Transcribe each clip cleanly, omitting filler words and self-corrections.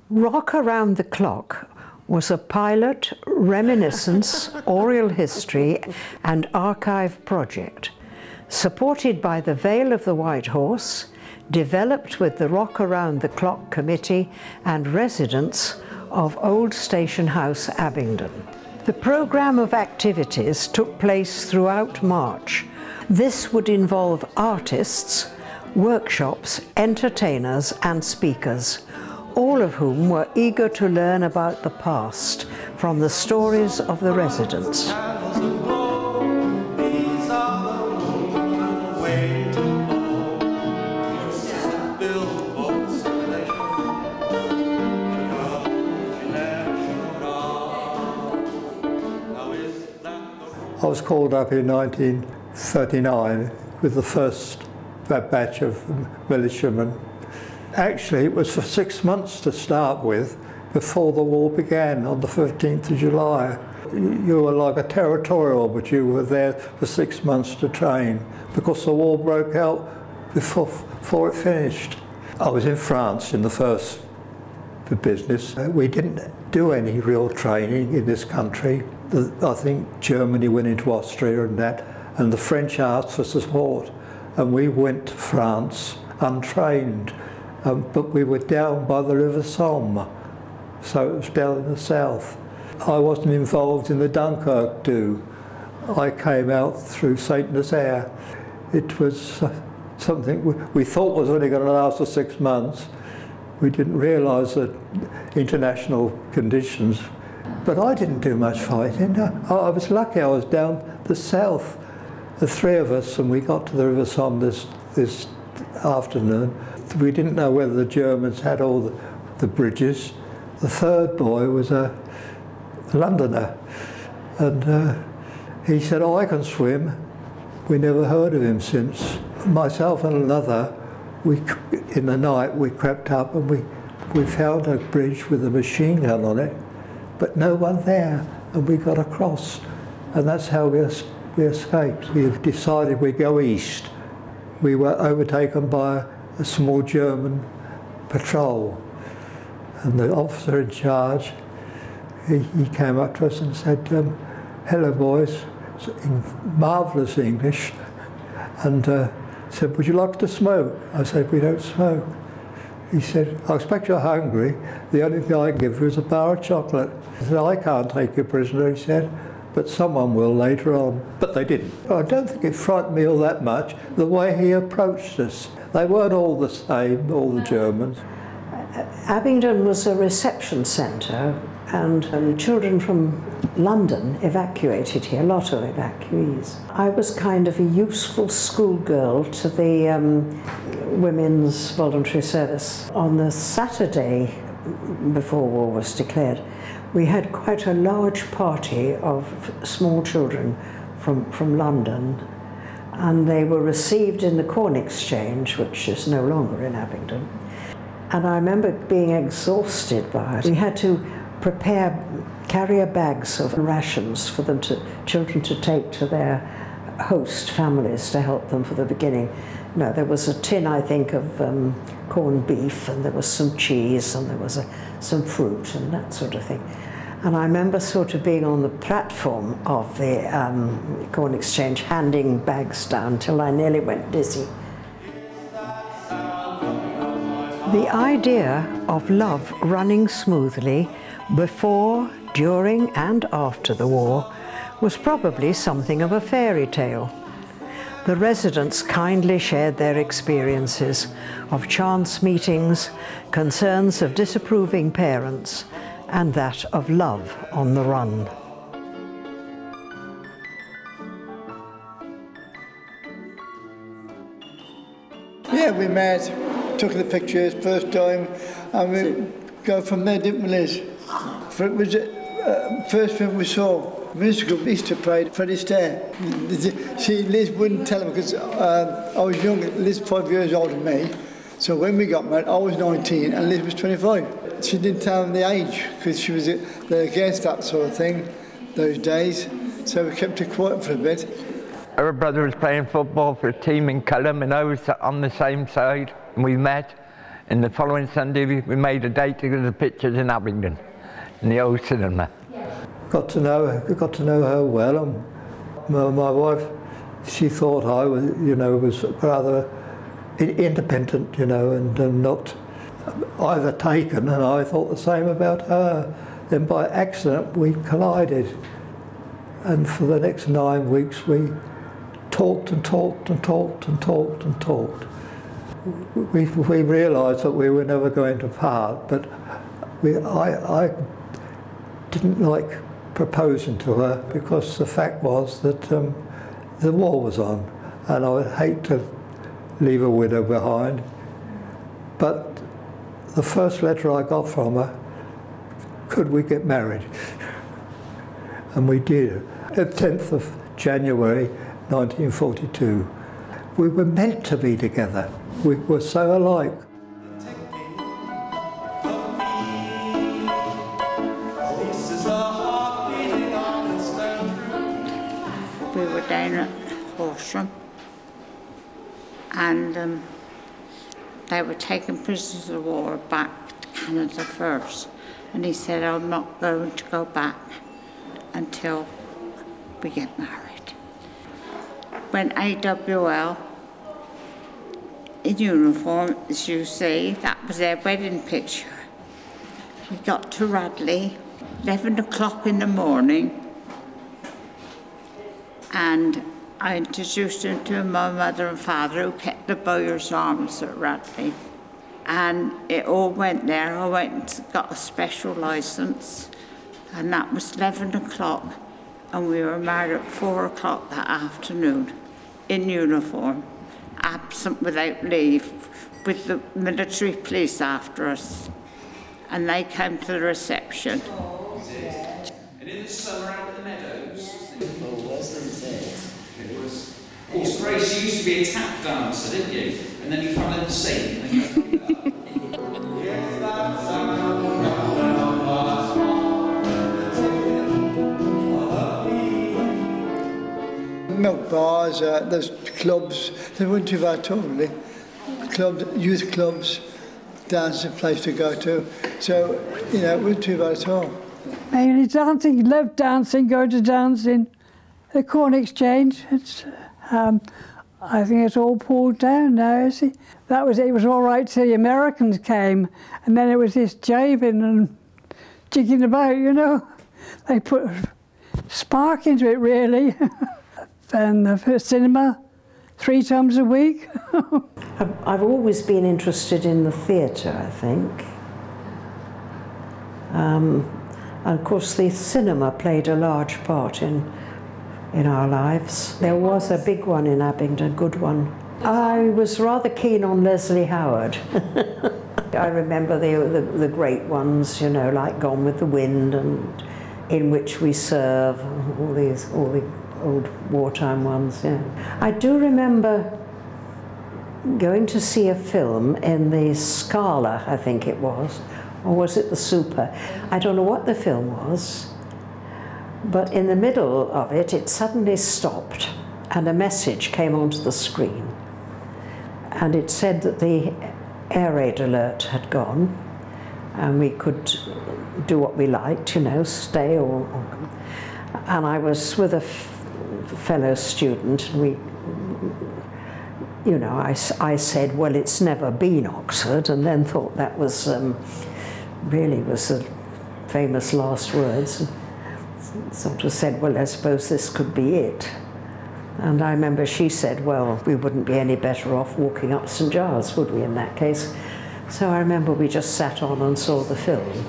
Rock Around the Clock was a pilot Reminiscence, Oral History and Archive project, supported by the Vale of the White Horse, developed with the Rock Around the Clock Committee and residents of Old Station House, Abingdon. The programme of activities took place throughout March. This would involve artists, workshops, entertainers and speakers, all of whom were eager to learn about the past from the stories of the residents. I was called up in 1939 with the first batch of militiamen. Actually, it was for 6 months to start with before the war began on the 15th of July. You were like a territorial, but you were there for 6 months to train because the war broke out before it finished. I was in France in the first business. We didn't do any real training in this country. I think Germany went into Austria and that, and the French asked for support, and we went to France untrained, but we were down by the River Somme, so it was down in the south. I wasn't involved in the Dunkirk do. I came out through Saint-Nazaire. It was something we thought was only going to last for 6 months. We didn't realise that international conditions. But I didn't do much fighting. I was lucky. I was down the south, the three of us, and we got to the River Somme this afternoon. We didn't know whether the Germans had all the bridges. The third boy was a Londoner, and he said, "Oh, I can swim." We never heard of him since. Myself and another, in the night, we crept up and we found a bridge with a machine gun on it, but no one there, and we got across, and that's how we escaped. We decided we'd go east. We were overtaken by a small German patrol, and the officer in charge, he came up to us and said, "Hello boys," in marvellous English, and said, "Would you like to smoke?" I said, "We don't smoke." He said, "I expect you're hungry. The only thing I can give you is a bar of chocolate." I said, "I can't take you prisoner," he said, "but someone will later on." But they didn't. I don't think it frightened me all that much, the way he approached us. They weren't all the same, all the Germans. Abingdon was a reception centre, and children from London evacuated here, a lot of evacuees. I was kind of a useful schoolgirl to the women's voluntary service. On the Saturday before war was declared, we had quite a large party of small children from London, and they were received in the Corn Exchange, which is no longer in Abingdon. And I remember being exhausted by it. We had to prepare carrier bags of rations for them children to take to their host families to help them for the beginning. No, there was a tin, I think, of corned beef, and there was some cheese, and there was some fruit and that sort of thing. And I remember sort of being on the platform of the Corn Exchange, handing bags down till I nearly went dizzy. The idea of love running smoothly before, during and after the war was probably something of a fairy tale. The residents kindly shared their experiences of chance meetings, concerns of disapproving parents, and that of love on the run. Yeah, we met, took the pictures first time, and we go from there, didn't we, Liz? For it was the first film we saw, musical Easter Parade, Fred Astaire. See, Liz wouldn't tell him because I was young, Liz 5 years older than me, so when we got married, I was 19 and Liz was 25. She didn't tell him the age because she was against that sort of thing those days, so we kept it quiet for a bit. Her brother was playing football for a team in Cullum and I was on the same side, and we met And the following Sunday we made a date to get the pictures in Abingdon, in the old cinema. Got to know her well, and my wife, she thought I was, was rather independent, and not either taken, and I thought the same about her. Then by accident we collided, and for the next 9 weeks we talked and talked and talked and talked and talked. We realised that we were never going to part, but I didn't like proposing to her because the fact was that the war was on, and I would hate to leave a widow behind. But the first letter I got from her, could we get married? And we did. The 10th of January 1942. We were meant to be together. We were so alike. We were down at Horsham, and they were taking prisoners of war back to Canada first. And he said, I'm not going to go back until we get married. When AWL, in uniform, as you see, that was their wedding picture. We got to Radley, 11 o'clock in the morning, and I introduced him to my mother and father, who kept the Bowyer's Arms at Radley. And it all went there. I went and got a special licence, and that was 11 o'clock, and we were married at 4 o'clock that afternoon, in uniform, absent without leave, with the military police after us. And they came to the reception. And in the summer out at the meadows, wasn't it? It was. Of course, Grace, you used to be a tap dancer, didn't you? And then you fell in the sink, and then you had to pick it up. Milk bars, there's clubs, there weren't too bad at all, really. Clubs, youth clubs, dancing place to go to. So, it wasn't too bad at all. Mainly dancing, loved dancing, go to dancing. The Corn Exchange, it's, I think it's all pulled down now, is it? It was all right till the Americans came, and then it was this jiving and jigging about, They put spark into it, really. And the cinema, 3 times a week. I've always been interested in the theatre, I think. And of course the cinema played a large part in our lives. There was a big one in Abingdon, a good one. I was rather keen on Leslie Howard. I remember the great ones, like Gone with the Wind and In Which We Serve, all the old wartime ones, yeah. I do remember going to see a film in the Scala, I think it was, or was it the Super? I don't know what the film was, but in the middle of it, it suddenly stopped and a message came onto the screen. And it said that the air raid alert had gone and we could do what we liked, stay or and I was with a fellow student, and I said, well, it's never been Oxford, and then thought that was really was the famous last words. And sort of said, well, I suppose this could be it. And I remember she said, well, we wouldn't be any better off walking up St Giles, would we, in that case? So I remember we just sat on and saw the film.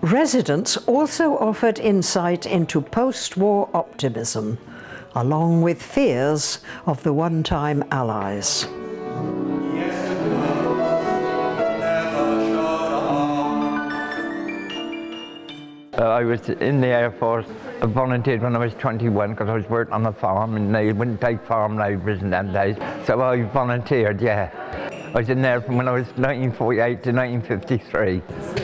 Residents also offered insight into post-war optimism, along with fears of the one-time Allies. I was in the Air Force. I volunteered when I was 21 because I was working on a farm and they wouldn't take farm labourers in them days. So I volunteered, yeah. I was in there from when I was 1948 to 1953.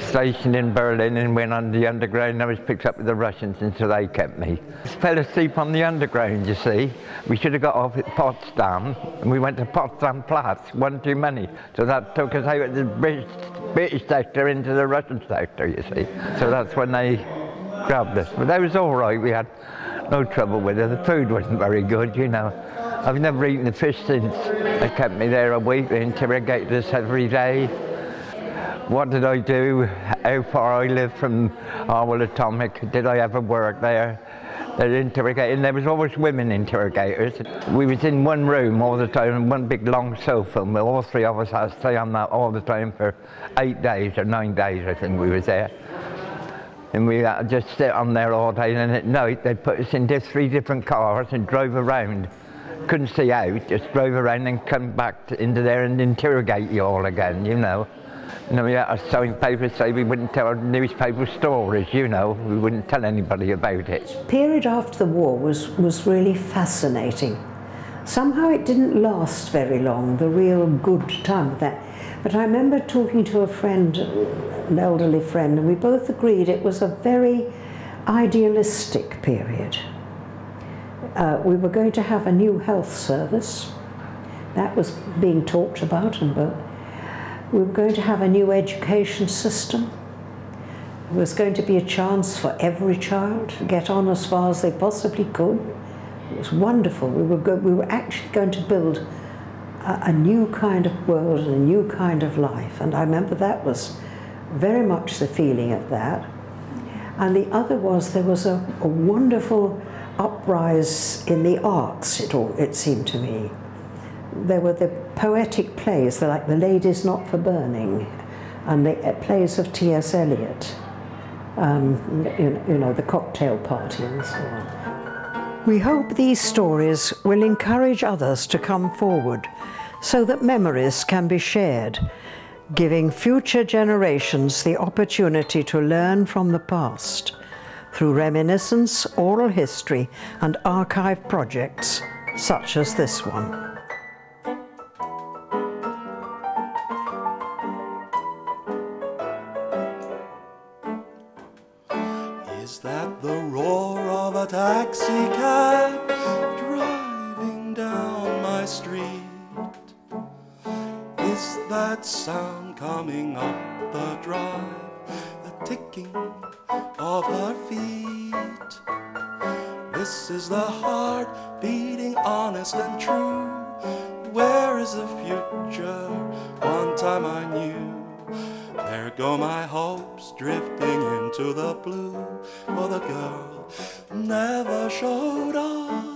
Stationed in Berlin and went on the underground. I was picked up with the Russians and so they kept me. I fell asleep on the underground, you see. We should have got off at Potsdam and we went to Potsdam Platz, one too many. So that took us out of the British sector into the Russian sector, you see. So that's when they grabbed us. But that was all right, we had no trouble with it. The food wasn't very good, you know. I've never eaten the fish since. They kept me there a week, they interrogated us every day. What did I do? How far I lived from Harwell Atomic? Did I ever work there? They interrogated, and there was always women interrogators. We was in one room all the time, one big long sofa, and all three of us had to stay on that all the time for 8 days or 9 days, I think we was there. And we had to just sit on there all day, and at night they put us into 3 different cars and drove around. Couldn't see out, just drove around and come back into there and interrogate you all again, you know. And then we had our sewing papers say we wouldn't tell our newspaper stories, you know. We wouldn't tell anybody about it. The period after the war was really fascinating. Somehow it didn't last very long, the real good time of that. But I remember talking to a friend, an elderly friend, and we both agreed it was a very idealistic period. We were going to have a new health service. That was being talked about, and we were going to have a new education system. There was going to be a chance for every child to get on as far as they possibly could. It was wonderful. We were actually going to build a new kind of world and a new kind of life. And I remember that was very much the feeling of that. And the other was there was a wonderful uprise in the arts, it seemed to me. There were the poetic plays, like The Ladies Not for Burning, and the plays of T.S. Eliot, you know, The Cocktail Party and so on. We hope these stories will encourage others to come forward so that memories can be shared, giving future generations the opportunity to learn from the past through reminiscence, oral history and archive projects such as this one. Is that the roar of a taxi cab driving down my street? Is that sound coming up the drive, the ticking of her feet? This is the heart beating honest and true. Where is the future? One time I knew. There go my hopes drifting into the blue, for the girl never showed up.